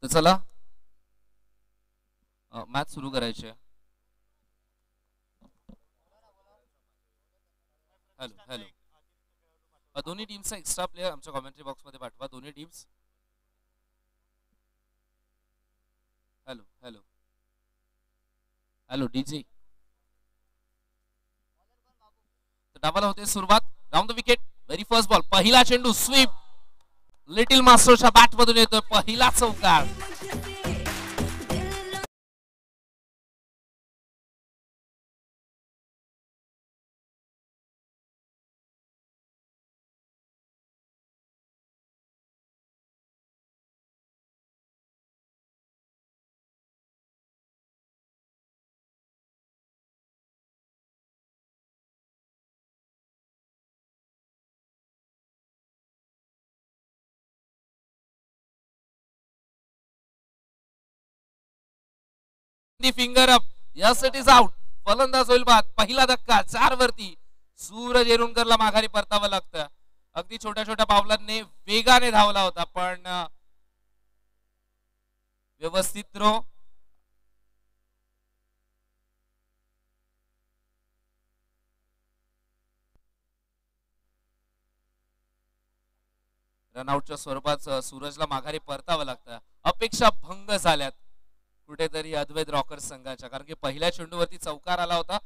तर चला मॅच सुरू करायची आहे. हॅलो हॅलो, दोन्ही टीमचा एक्स्ट्रा प्लेयर आमच्या कॉमेंट्री बॉक्स मध्ये पाठवा. दोन्ही टीम्स. Hello hello hello DJ. डावाला होते सुरुवात. Down the wicket. Very first ball. पहिला चेंडू स्वीप. लिटिल मास्टरच्या बॅट मधून येतोय पहिला चौकार. Finger up. Yes it is out. फलंदाज होईल बाद. पहिला धक्का 4 वरती. सूरज येरुणकरला माघारी परतावं लागतं. अगदी छोट्या छोट्या पावलांनी वेगाने धावला होता पण व्यवस्थित थ्रो. रनआउटच्या स्वरूपात सूरजला माघारी परतावं लागतं. अपेक्षा भंग झाल्यात कुठेतरी अद्वैत रॉकर्स संघाच्या, कारण की पहिल्या चेंडूवरती चौकार आला होता.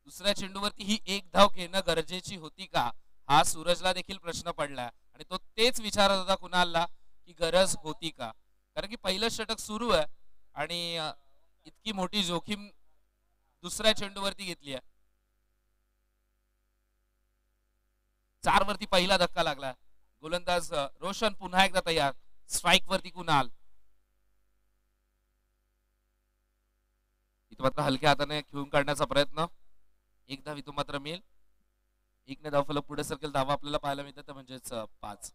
दुसऱ्या चेंडूवरती ही एक धाव घेणं गरजेची होती का, हा सूरजला देखील प्रश्न पडलाय. आणि तो तेच विचारत होता कुणालला की गरज होती का, कारण की पहिलं षटक सुरू आहे आणि इतकी मोठी जोखीम दुसऱ्या चेंडूवरती घेतली आहे. 4 वरती पहिला धक्का लागला. गोलंदाज रोशन पुन्हा एकदा तयार. स्ट्राईक वरती कुणाल. इथं मात्र हलक्या हाताने खेळून काढण्याचा प्रयत्न. एक धाव इथून मात्र मिळेल. एकने धाव फलक पुढे सरकेल. धावा आपल्याला पाहायला मिळतात म्हणजेच 5.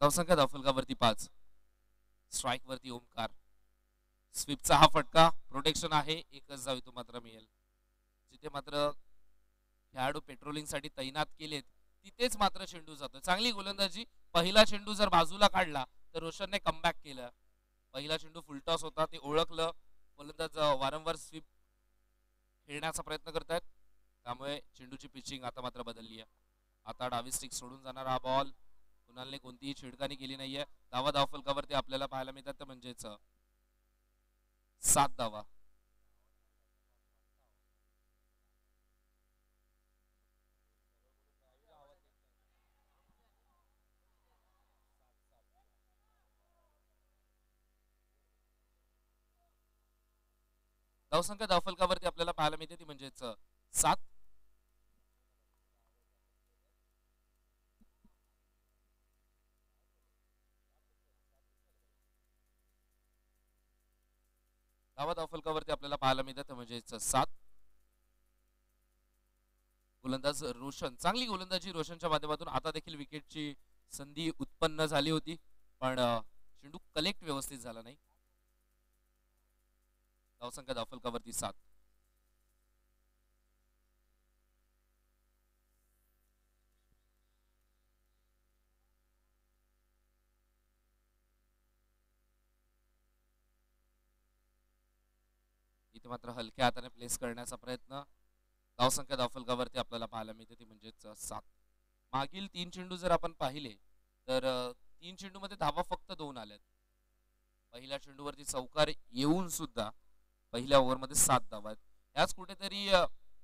धावसंख्या धावफलकावरती 5. स्ट्राईक वरती ओमकार. स्वीपचा हा फटका. प्रोटेक्शन आहे. एकच धाव इथून मात्र मिळेल. जिथे मात्र खेळाडू पेट्रोलिंग साठी तैनात केलेत तिथेच मात्र चेंडू जातो. चांगली गोलंदाजी. पहिला चेंडू जर बाजूला काढला तर रोशनने कमबॅक केलं. पहिला चेंडू फुलटॉस होता ते ओळखलं. गोलंदाज वारंवार स्वीप खेळण्याचा प्रयत्न करतायत, त्यामुळे चेंडूची पिचिंग आता मात्र बदलली आहे. आता डावी स्टिक सोडून जाणार हा बॉल. कुणालने कोणतीही छिडकानी केली नाहीये. धावा धावफलकावरती आपल्याला पाहायला मिळतात म्हणजेच 7 धावा. धावसंख्या धावफलकावरती आपल्याला पाहायला मिळते ती म्हणजेच 7. धावा धावफलकावरती आपल्याला पाहायला मिळतात म्हणजेच 7. गोलंदाज रोशन. चांगली गोलंदाजी रोशनच्या माध्यमातून. आता देखील विकेटची संधी उत्पन्न झाली होती पण चेंडू कलेक्ट व्यवस्थित झाला नाही. धावसंख्या धावफलकावरती 7. इथे मात्र हलक्या हाताने प्लेस करण्याचा प्रयत्न. धावसंख्या धावफलकावरती आपल्याला पाहायला मिळते ती म्हणजेच 7. मागील 3 चेंडू जर आपण पाहिले तर 3 चेंडू मध्ये धावा फक्त 2 आल्यात. पहिल्या चेंडूवरती चौकार येऊन सुद्धा पहिल्या ओव्हरमध्ये 7 धावा आहेत. याच कुठेतरी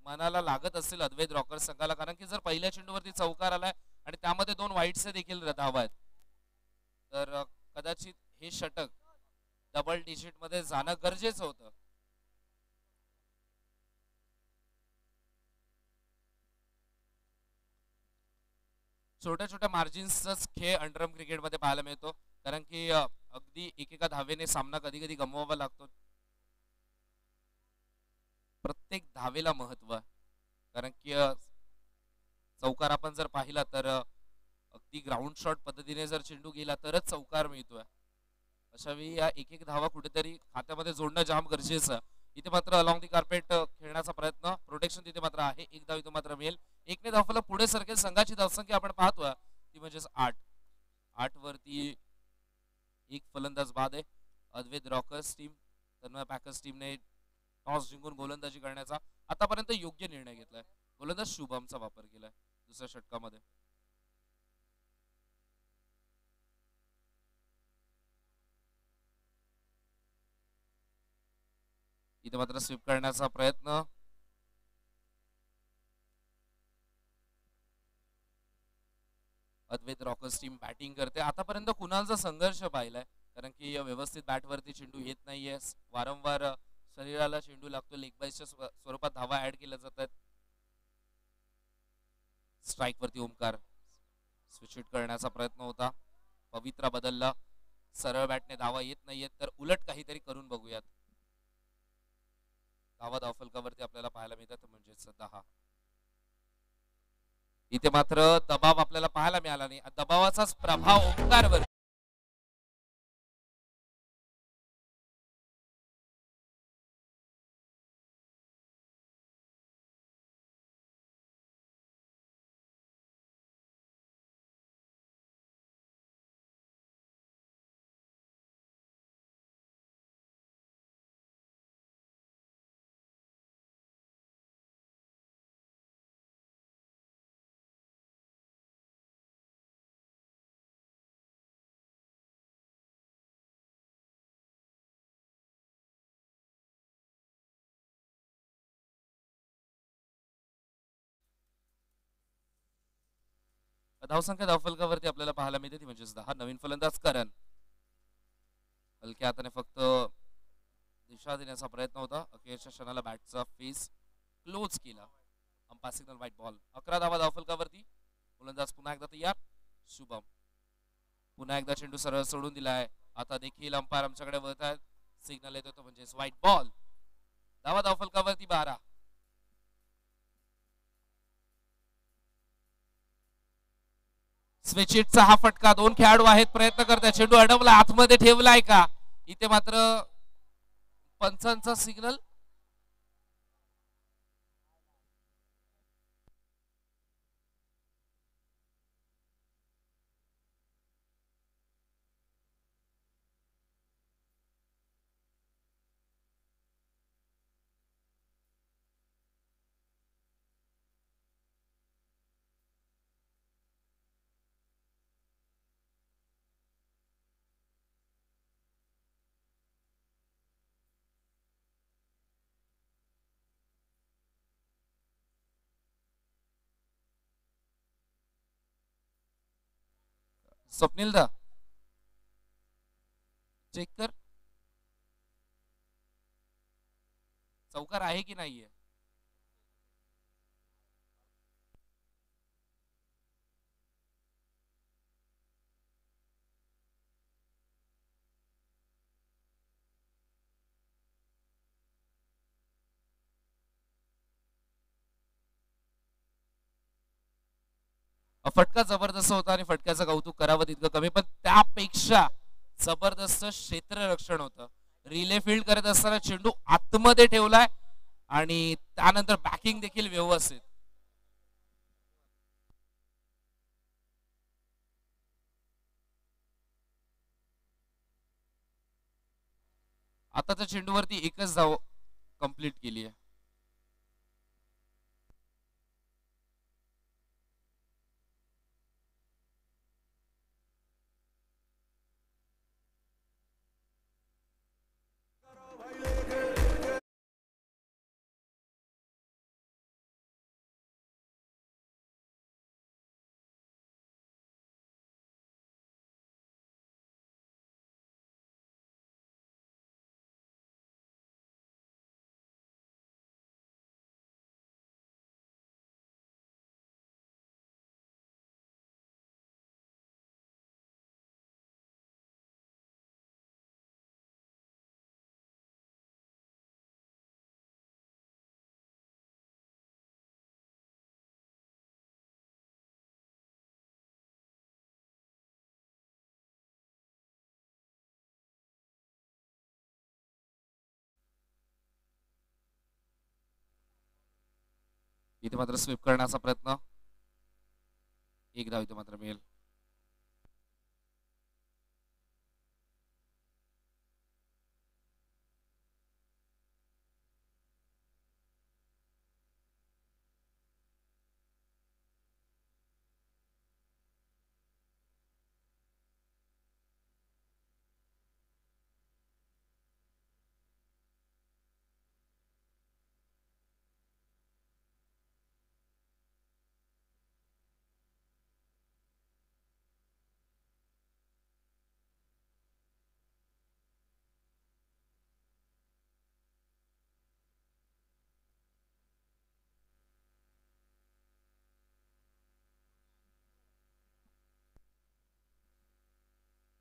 मनाला लागत असेल अद्वैत रॉकर्स संघाला, कारण की जर पहिल्या चेंडूवरती चौकार आलाय आणि त्यामध्ये 2 वाईटचे देखील धावा आहेत तर कदाचित हे षटक डबल डिजिट मध्ये जाणं गरजेचं होतं. छोट्या छोट्या मार्जिन्सचाच खेळ अंडरम क्रिकेटमध्ये पाहायला मिळतो, कारण की अगदी एकेका धावेने सामना कधी कधी गमवावा लागतो. प्रत्येक धावेला महत्व आहे, कारण की चौकार आपण जर पाहिला तर अगदी ग्राउंड शॉट पद्धतीने जर चेंडू गेला तरच चौकार मिळतोय. अशा वेळी या एक एक धावा कुठेतरी खात्यामध्ये जोडणं जाम गरजेचं आहे. इथे मात्र अलॉंग दी कार्पेट खेळण्याचा प्रयत्न, प्रोटेक्शन तिथे मात्र आहे. एक धाव इथे मात्र मिळेल. एकने धावफलक पुढे सरकेल. संघाची धावसंख्या आपण पाहतोय ती म्हणजेच 8. 8 वरती एक फलंदाज बाद आहे. अद्वैत रॉकर्स टीम, तन्मय पॅकर्स टीमने टॉस जिंकून गोलंदाजी करण्याचा आतापर्यंत योग्य निर्णय घेतलाय. गोलंदाज शुभमचा वापर केलाय दुसऱ्या षटकामध्ये. इथे मात्र स्वीप करण्याचा प्रयत्न. अद्वैत रॉकर्स टीम बॅटिंग करते. आतापर्यंत कुणालचा संघर्ष पाहिलाय, कारण की व्यवस्थित बॅटवरती चेंडू येत नाहीये. वारंवार शरीराला चेंडू लागतो. लेग बाईसच्या स्वरूपात धावा ऍड केल्या जातात. स्ट्राईक वरती ओमकार स्विच हिट करण्याचा प्रयत्न होता. पवित्रा बदलला. सरळ बॅटने धावा येत नाहीयेत, तर उलट काहीतरी करून बघूयात. धावा धावफलकावरती आपल्याला पाहायला मिळतात म्हणजेच 10. इथे मात्र दबाव आपल्याला पाहायला मिळाला नाही. दबावाचाच प्रभाव ओंकारवर. धावसंख्या धावफलकावरती आपल्याला पाहायला मिळते ती म्हणजेच 10. नवीन फलंदाज करण. हलक्या हाताने फक्त दिशा देण्याचा प्रयत्न होता. अखेरच्या क्षणाला बॅटचा फेस क्लोज केला. Umpire signal white ball. 11 धावा धावफलकावरती. गोलंदाज पुन्हा एकदा तयार. शुभम पुन्हा एकदा चेंडू सरळ सोडून दिलाय. आता देखील अंपायर आमच्याकडे वळत आहेत. सिग्नल येतो तो म्हणजेच व्हाईट बॉल. धावा धावफलकावरती 12. स्विचिटचा हा फटका. 2 खेळाडू आहेत, प्रयत्न करतात. चेंडू अडवला, आतमध्ये ठेवलाय का? इथे मात्र पंचांचा सिग्नल. स्वप्नील दा चेक कर, चौकार आहे की नाहीये. फटका जबरदस्त होता आणि फटक्याचं कौतुक करावं तितकं कमी, पण त्यापेक्षा जबरदस्त क्षेत्ररक्षण होतं. रिले फील्ड करत असताना चेंडू आतमध्ये ठेवलाय आणि त्यानंतर बॅकिंग देखील व्यवस्थित. आताच्या चेंडूवरती एकच धाव कंप्लीट केली आहे. इथे मात्र स्वीप करण्याचा प्रयत्न, एक धाव इथे मात्र मिळेल.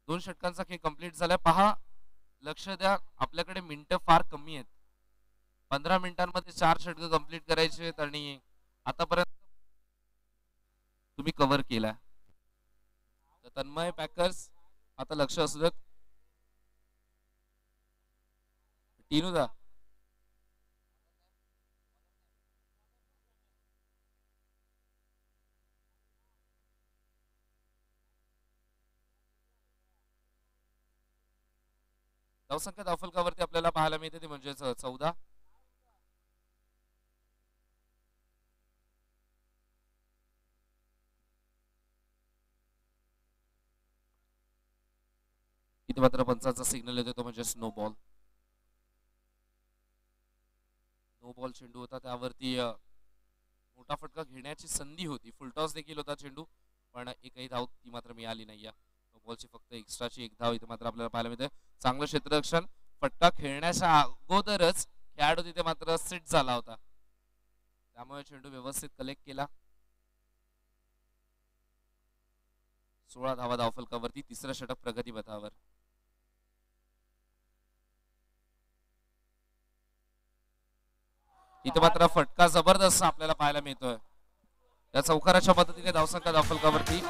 दोन षटकांचा खेळ कंप्लीट झालाय. पहा, लक्ष द्या, आपल्याकडे मिनिटं फार कमी आहेत. 15 मिनिटांमध्ये 4 षटक कंप्लीट करायचे आहेत आणि आतापर्यंत तुम्ही कव्हर केलाय. तर तन्मय पॅकर्स आता लक्ष असू देत. टिनूदा धावसंख्या धावफलकावरती आपल्याला पाहायला मिळते ती म्हणजे 14. इथे मात्र पंचाचा सिग्नल येतो तो म्हणजे नो बॉल. नो बॉल चेंडू होता, त्यावरती मोठा फटका घेण्याची संधी होती. फुलटॉस देखील होता चेंडू, पण एकही धाव ती मात्र मिळाली नाही. नो बॉलची फक्त एक्स्ट्राची एक धाव इथे मात्र आपल्याला पाहायला मिळते. चांगलं क्षेत्ररक्षण, फटका खेळण्याच्या अगोदरच खेळाडू तिथे मात्र सिट झाला होता, त्यामुळे चेंडू व्यवस्थित कलेक्ट केला. 16 धावा धावफलकावरती, तिसरं षटक प्रगती पथावर. इथे मात्र फटका जबरदस्त आपल्याला पाहायला मिळतोय. या चौकाराच्या मदतीने धावसंख्या धावफलकावरती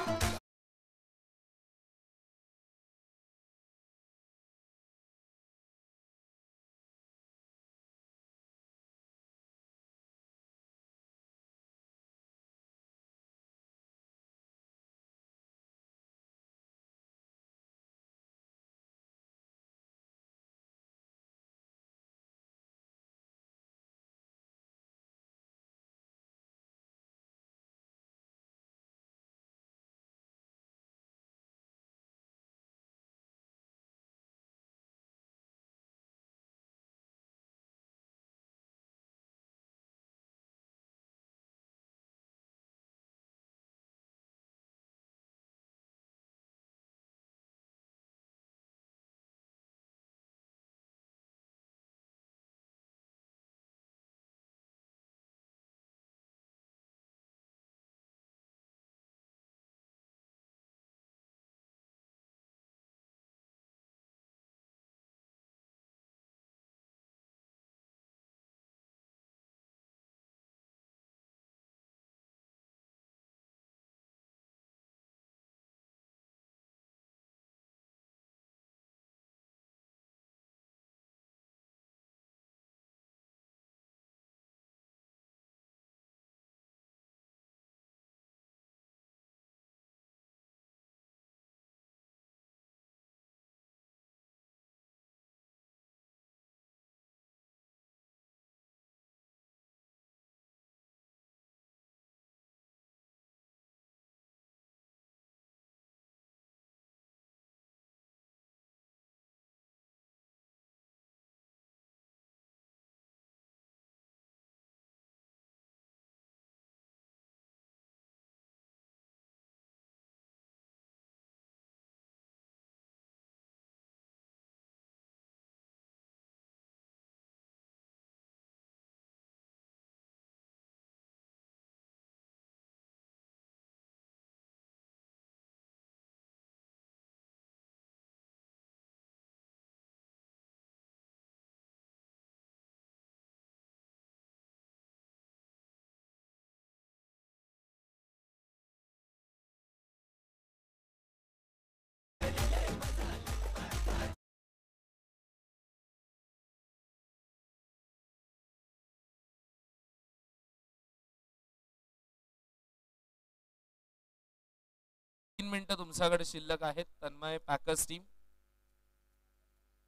मिनिटं तुमच्याकडे शिल्लक आहेत. तन्मय पॅकर्स टीम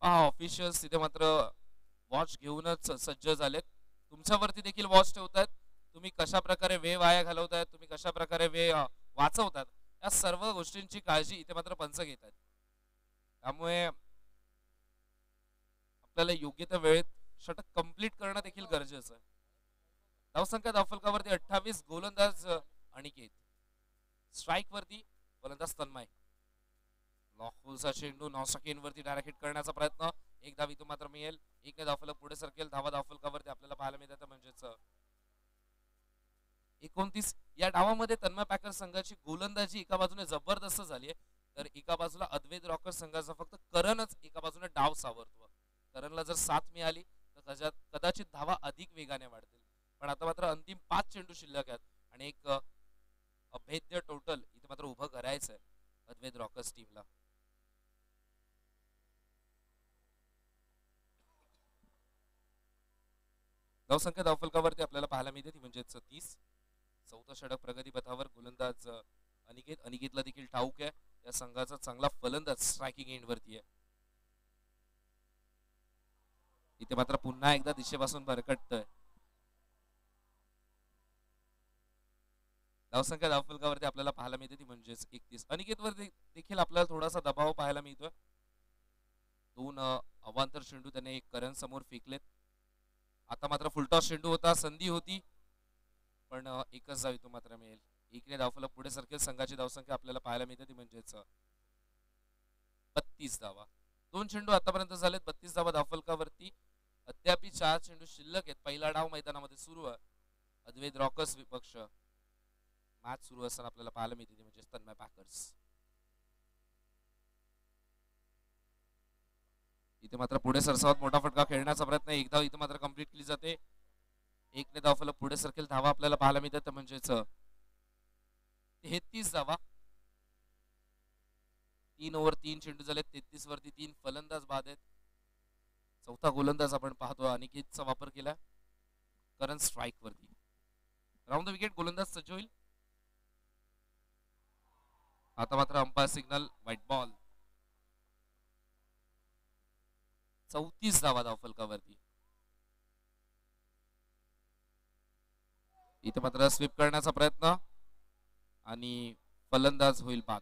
ऑफिशियल्स तिथे मात्र वॉच घेऊनच सज्ज झालेत. तुमच्यावरती देखील वॉच ठेवतायत. तुम्ही कशा प्रकारे वेळ वाया घालवतायत, तुम्ही कशा प्रकारे वेळ वाचवतात, या सर्व गोष्टींची काळजी इथे मात्र पंच घेत आहेत. त्यामुळे आपल्याला योग्य त्या वेळेत षटक कंप्लीट करणं देखील गरजेचं आहे. धावसंख्या धावफलकावरती 28, गोलंदाज अनिकेत, स्ट्राईक वरती गोलंदाज तन्मय. लॉकहोलचा चेंडू वरती डायरेक्ट हिट करण्याचा प्रयत्न, एक धाव इथून मात्र मिळेल. एक धावफलक पुढे सरकेल. धावा धावफलकावरती आपल्याला पाहायला मिळतात म्हणजेच 29. या डावामध्ये तन्मय पॅकर संघाची गोलंदाजी एका बाजूने जबरदस्त झाली आहे, तर एका बाजूला अद्वैत रॉकर्स संघाचा फक्त करणच एका बाजूने डाव सावरतो. करणला जर साथ मिळाली तर कदाचित धावा अधिक वेगाने वाढतील. पण आता मात्र अंतिम 5 चेंडू शिल्लक आहेत आणि एक अभेद्य टोटल इथे मात्र उभं करायचं आहे अद्वैत रॉकर्स टीमला. धावसंख्या धावफलकावरती आपल्याला पाहायला मिळते ती म्हणजे 30. चौथा षटक प्रगतीपथावर. गोलंदाज अनिकेतला देखील ठाऊक आहे या संघाचा चांगला फलंदाज स्ट्रायकिंग एंड वरती आहे. इथे मात्र पुन्हा एकदा दिशेपासून भरकटतोय. धावसंख्या धावफलकावरती आपल्याला पाहायला मिळते ती म्हणजेच 31. अनिकेत वर देखील आपल्याला थोडासा दबाव पाहायला मिळतोय. 2 अवांतर चेंडू त्याने एक करण समोर फेकलेत. आता मात्र फुलटॉस चेंडू होता, संधी होती, पण एकच धाव इथून मात्र मिळेल. एकने धावफलक पुढे सरकेल. संघाची धावसंख्या आपल्याला पाहायला मिळते ती म्हणजेच 32 धावा. 2 चेंडू आतापर्यंत झालेत. 32 धावा धावफलकावरती. अद्याप 4 चेंडू शिल्लक आहेत. पहिला डाव मैदानामध्ये सुरू आहे. अद्वैत रॉकर्स विपक्ष. मॅच सुरू असताना आपल्याला पाहायला मिळते ती म्हणजे तन्मय पॅकर्स. इथे मात्र पुढे सरसावत मोठा फटका खेळण्याचा प्रयत्न. एक धाव इथे मात्र कंप्लीट केली जाते. एकने धावफलक पुढे सरकेल. धावा आपल्याला पाहायला मिळतात म्हणजेच 33 धावा. 3 ओव्हर 3 चेंडू झाले. 33 वरती 3 फलंदाज बाद आहेत. चौथा गोलंदाज आपण पाहतो अनिकेतचा वापर केला. करण स्ट्राईक वरती. Round the wicket. गोलंदाज सज्ज होईल. आता मात्र अंपायर सिग्नल व्हाईट बॉल. 34 धावा धावफलकावरती. इथे मात्र स्वीप करण्याचा प्रयत्न आणि फलंदाज होईल बाद.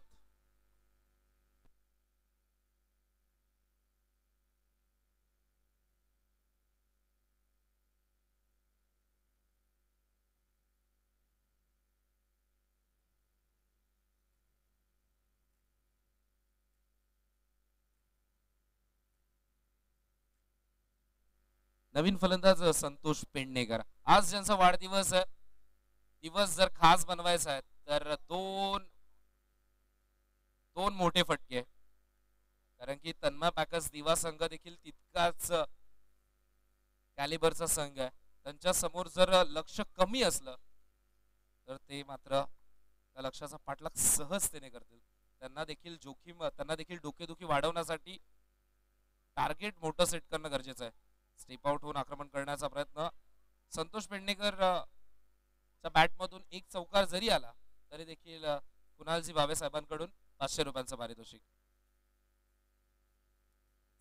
नवीन फलंदाज संतोष पेडणेकर. आज ज्यांचा वाढदिवस आहे, दिवस जर खास बनवायचा आहे तर दोन मोठे फटके, कारण की तन्मय पॅकर्स दिवा संघ देखील तितकाच कॅलिबरचा संघ आहे. त्यांच्या समोर जर लक्ष कमी असलं तर ते मात्र त्या लक्षाचा पाठलाग सहजतेने करतील. त्यांना देखील डोकेदुखी वाढवण्यासाठी टार्गेट मोठं सेट करणं गरजेचं आहे. स्टेप आउट होऊन आक्रमण करण्याचा प्रयत्न. संतोष पेडणेकर च्या बॅट मधून एक चौकार जरी आला तरी देखील कुणालजी भावे साहेबांकडून 500 रुपयांचं पारितोषिक.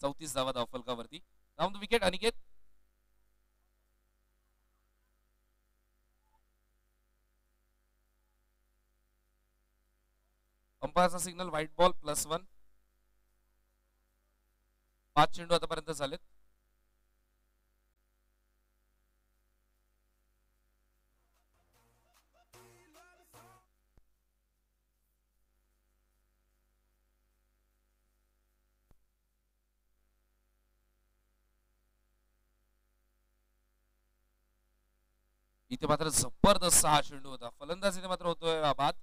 34 धावा धावफलकावरती. Round wicket Aniket. अंपायरचा सिग्नल व्हाईट बॉल +1. 5 चेंडू आतापर्यंत झालेत. इथे मात्र जबरदस्त हा चेंडू होता. फलंदाज इथे मात्र होतोय बाद.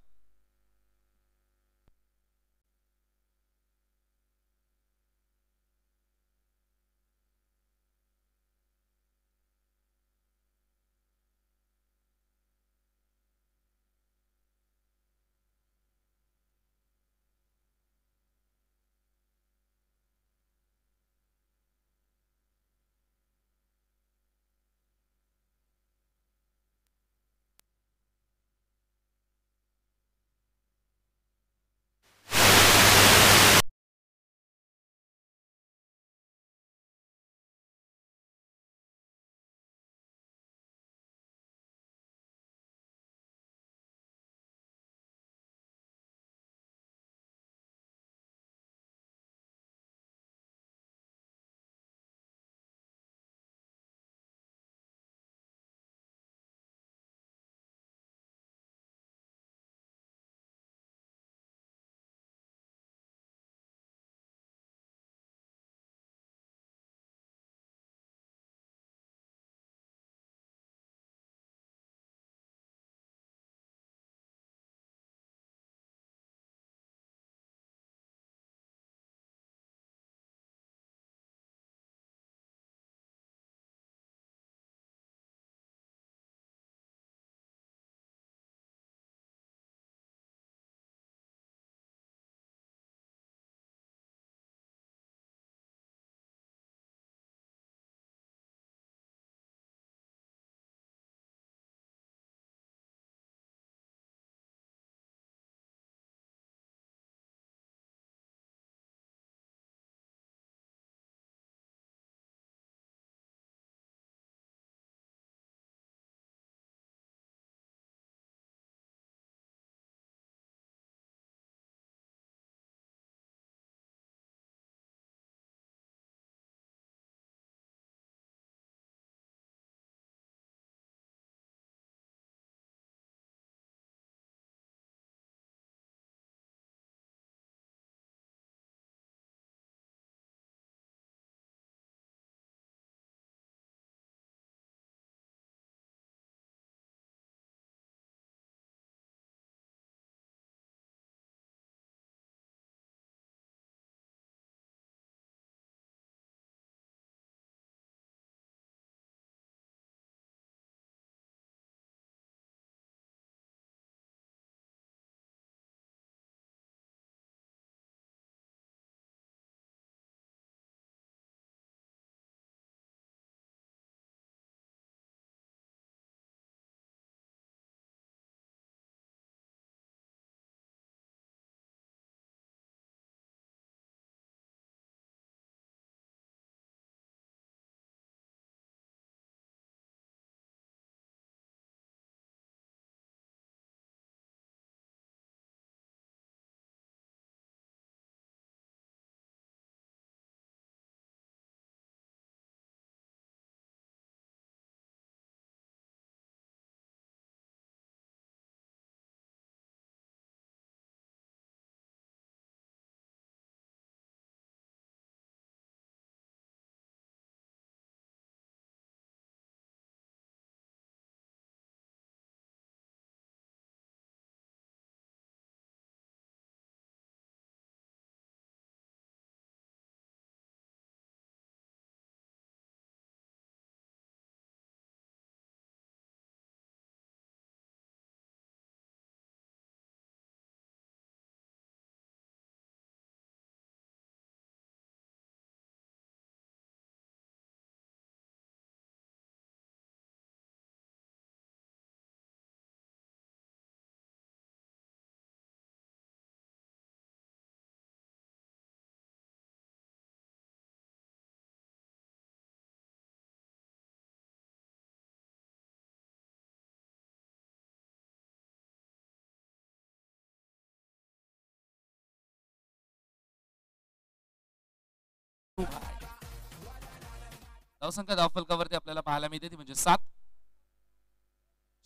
धावसंख्या धावफलकावरती आपल्याला पाहायला मिळते ती म्हणजे 7.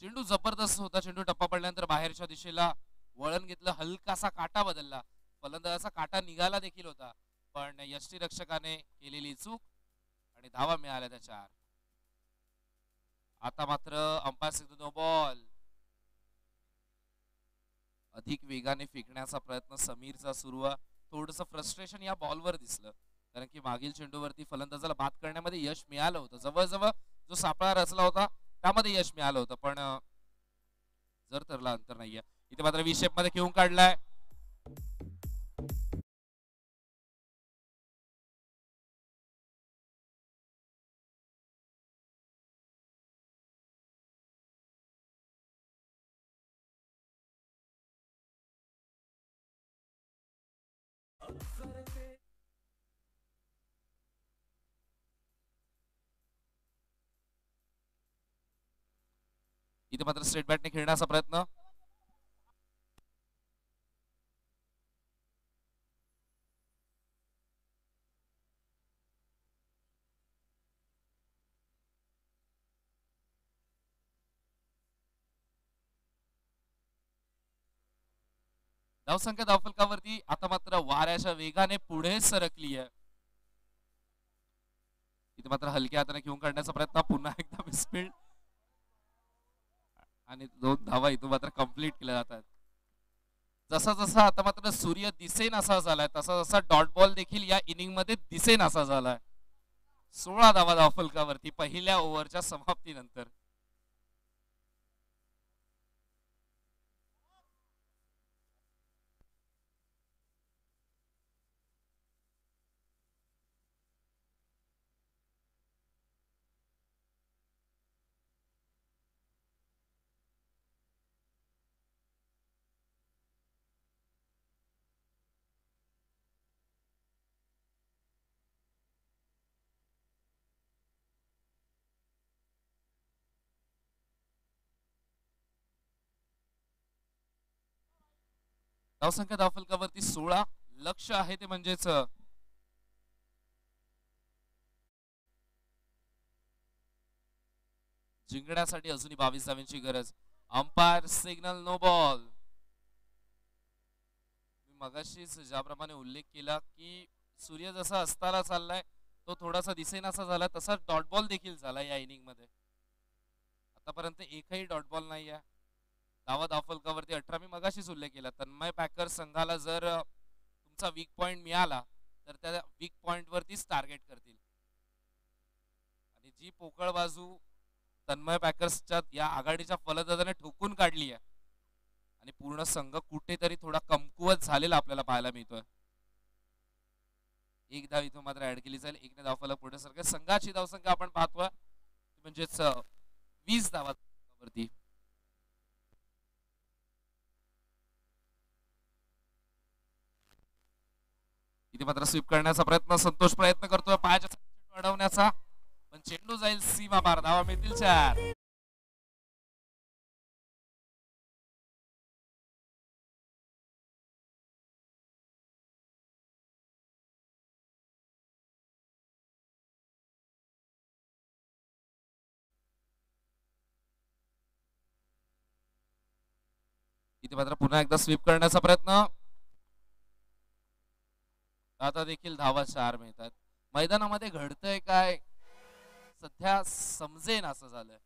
चेंडू जबरदस्त होता. चेंडू टप्पा पडल्यानंतर बाहेरच्या दिशेला वळण घेतलं, हलकासा काटा बदलला, फलंदाजाचा काटा निघाला देखील होता, पण यष्टीरक्षकाने केलेली चूक आणि धावा मिळाल्या त्या 4. आता मात्र अंपायर सिद्ध नो बॉल. अधिक वेगाने फेकण्याचा प्रयत्न समीरचा सुरू आहे. थोडंसं फ्रस्ट्रेशन या बॉलवर दिसलं, कारण की मागील चेंडूवरती फलंदाजाला बाद करण्यामध्ये यश मिळालं होतं. जवळजवळ जो सापळा रचला होता त्यामध्ये यश मिळालं होतं, पण जर तरला अंतर नाहीये. इथे मात्र व्ही शेप मध्ये घेऊन काढलाय. इथे मात्र स्ट्रेट बॅटने खेळण्याचा प्रयत्न. धावसंख्या धावफलकावरती आता मात्र वाऱ्याच्या वेगाने पुढे सरकली आहे. इथे मात्र हलक्या हाताने घेऊन काढण्याचा प्रयत्न. पुन्हा एकदा मिसफील्ड आणि 2 धावा इथून मात्र कंप्लीट केल्या जातात. जसा जसा आता मात्र सूर्य दिसेन असा झालाय, तसा जसा डॉट बॉल देखील या इनिंग मध्ये दिसेन असा झालाय. 16 धावा धावफलकावरती पहिल्या ओव्हरच्या समाप्तीनंतर. धावसंख्या धावफलकावरती 16. लक्ष आहे ते म्हणजेच जिंकण्यासाठी अजूनही 22 धावांची गरज. Umpire signal no ball. मी मगाशीच ज्याप्रमाणे उल्लेख केला की सूर्य जसा अस्ताला चाललाय, तो थोडासा दिसेनासा झाला, तसा डॉट बॉल देखील झाला या इनिंग मध्ये. आतापर्यंत एकही डॉट बॉल नाही आहे. धावा धावफलकावरती 18. मी मगाशीच उल्लेख केला, तन्मय पॅकर संघाला जर तुमचा वीक पॉइंट मिळाला तर त्या वीक पॉइंट वरतीच टार्गेट करतील, आणि जी पोकळ बाजू तन्मय पॅकर्सच्या या आघाडीच्या फलंदाजाने ठोकून काढली आहे आणि पूर्ण संघ कुठेतरी थोडा कमकुवत झालेला आपल्याला पाहायला मिळतोय. 1 धाव इथून मात्र ऍड केली जाईल. 1 धावफलक पुढे सरके. संघाची धावसंख्या आपण पाहतोय म्हणजेच 20 धावावरती. इथे मात्र स्वीप करण्याचा प्रयत्न. संतोष प्रयत्न करतोय पायाच्या अडवण्याचा, पण चेंडू जाईल सीमा पार. धावा मिळतील 4. इथे मात्र पुन्हा एकदा स्वीप करण्याचा प्रयत्न. आता देखील धावा 4 मिळतात. मैदानामध्ये घडतंय काय सध्या समजेन असं झालंय.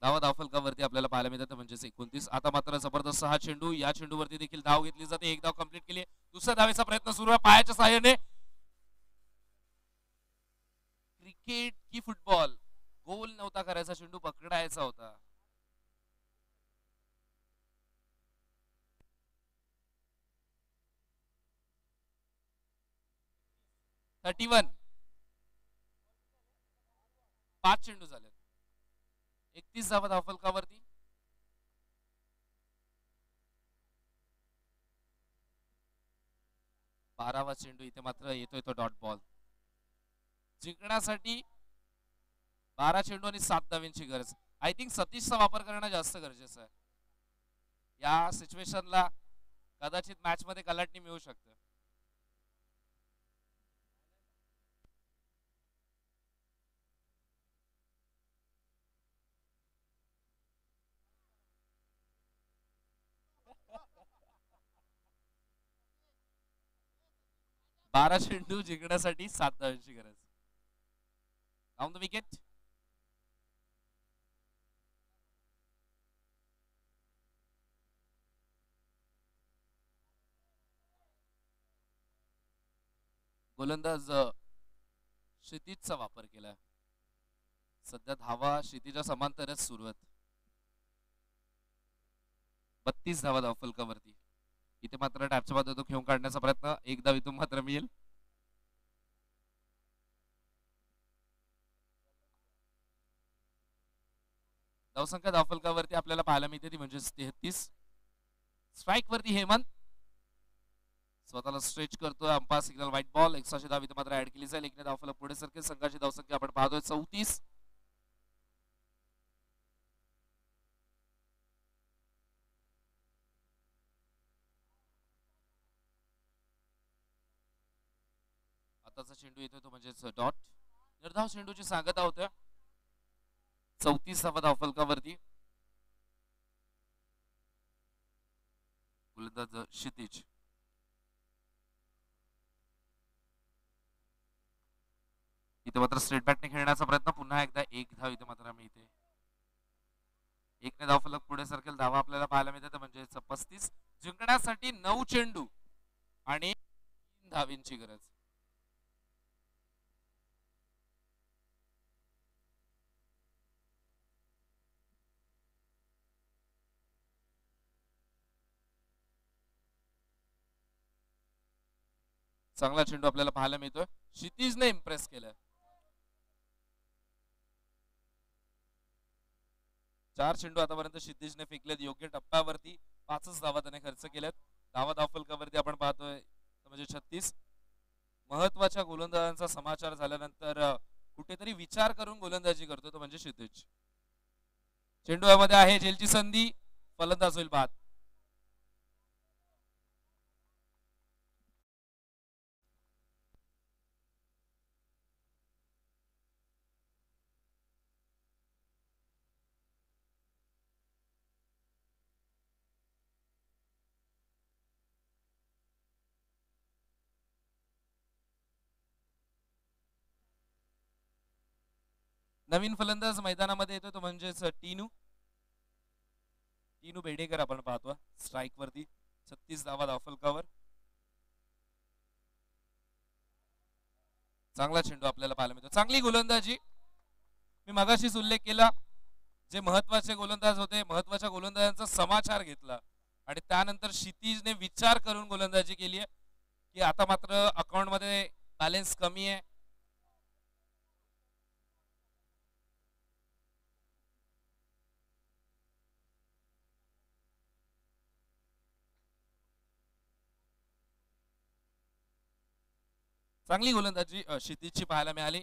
धावा धावफलकावरती आपल्याला पाहायला मिळतात म्हणजेच 29. आता मात्र जबरदस्त हा चेंडू. या चेंडूवरती देखील धाव घेतली जाते. 1 धाव कंप्लीट केली. दुसऱ्या धावेचा प्रयत्न सुरू आहे पायाच्या सहाय्याने. क्रिकेट की फुटबॉल, गोल नव्हता करायचा, चेंडू पकडायचा होता. (31) 5 चेंडू झाले. 31 धावा धावफलकावरती. 12वा चेंडू इथे मात्र येतोय तो डॉट बॉल. जिंकण्यासाठी 12 चेंडू आणि 7 धावांची गरज. आय थिंक सतीशचा वापर करणं जास्त गरजेचं आहे या सिच्युएशनला. कदाचित मॅच मध्ये कलाटणी मिळू शकते. बारा चेंडू जिंकण्यासाठी 7 धावांची गरज. ऑन द विकेट गोलंदाज क्षितिजचा वापर केला. सध्या धावा क्षितिजा समांतरच सुरू आहेत. 32 धावा धावफलकावरती. इथे मात्र टॅपच्या बाजूतून घेऊन काढण्याचा प्रयत्न. एक धाव इथून मात्र मिळेल. धावसंख्या धावफलकावरती आपल्याला पाहायला मिळते ती म्हणजे 33. स्ट्राईक वरती हेमंत स्वतःला स्ट्रेच करतोय. Umpire signal white ball. एक्स्ट्राची धाव इथे मात्र ऍड केली जाईल. एकने धावफलक पुढे सरकेल. संघाची धावसंख्या आपण पाहतोय 34. आताचा चेंडू येतोय तो म्हणजेच डॉट. निर्धाव चेंडूची सांगता होत्या. 34 धावा धावफलकावरती. गोलंदाज क्षितिज. इथे मात्र स्ट्रेट बॅटने खेळण्याचा प्रयत्न. पुन्हा एकदा एक धाव इथे मात्र मिळते. एकने धावफलक पुढे सरकेल. धावा आपल्याला पाहायला मिळते म्हणजे 35. जिंकण्यासाठी 9 चेंडू आणि 3 धावींची गरज. चांगला चेंडू आपल्याला पाहायला मिळतोय. क्षितिजने इम्प्रेस केलं. 4 चेंडू आतापर्यंत क्षितिजने फेकलेत योग्य टप्प्यावरती. 5च धावा त्याने खर्च केल्यात. धावा धावफलकावरती आपण पाहतोय म्हणजे 36. महत्वाच्या गोलंदाजांचा समाचार झाल्यानंतर कुठेतरी विचार करून गोलंदाजी करतो तो म्हणजे क्षितिज. चेंडू यामध्ये आहे झेलची संधी. फलंदाज होईल बाद. नवीन फलंदाज मैदानामध्ये येतो तो म्हणजेच टीनू बेडेकर आपण पाहतो स्ट्राईक वरती. 36 धावा धावफलकावर. चांगला चेंडू आपल्याला पाहायला मिळतो. चांगली गोलंदाजी. मी मगाशीच उल्लेख केला जे महत्वाचे गोलंदाज होते महत्वाच्या गोलंदाजांचा समाचार घेतला आणि त्यानंतर क्षितिजने विचार करून गोलंदाजी केली आहे की आता मात्र अकाउंट मध्ये बॅलन्स कमी आहे. चांगली गोलंदाजी क्षितिजची पाहायला मिळाली.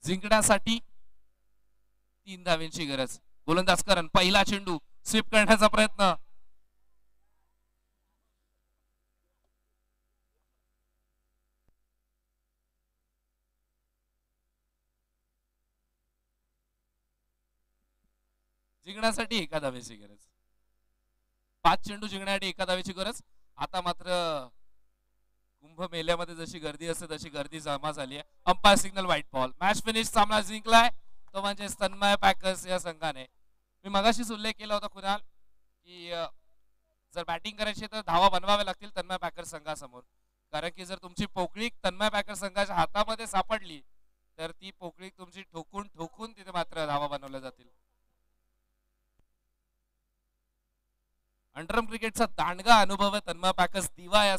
जिंकण्यासाठी 3 धावांची गरज. गोलंदाज करण पहिला चेंडू स्वीप करण्याचा प्रयत्न. जिंकण्यासाठी 1 धावेची गरज. 5 चेंडू जिंकण्यासाठी 1 धावेची गरज. आता मात्र कुंभमेल्यामध्ये जशी गर्दी असते तशी गर्दी जमा झाली आहे. Umpire signal white ball. Match finish. सामना जिंकलाय तो म्हणजे तन्मय पॅकर्स या संघाने. मी मगाशीच उल्लेख केला होता कुणाल की जर बॅटिंग करायची तर धावा बनवाव्या लागतील तन्मय पॅकर्स संघासमोर. कारण की जर तुमची पोकळी तन्मय पॅकर्स संघाच्या हातामध्ये सापडली तर ती पोकळी तुमची ठोकून ठोकून तिथे मात्र धावा बनवल्या जातील. अंडरम क्रिकेटचा दांडगा अनुभव आहे तन्मय पॅकर्स दिवा या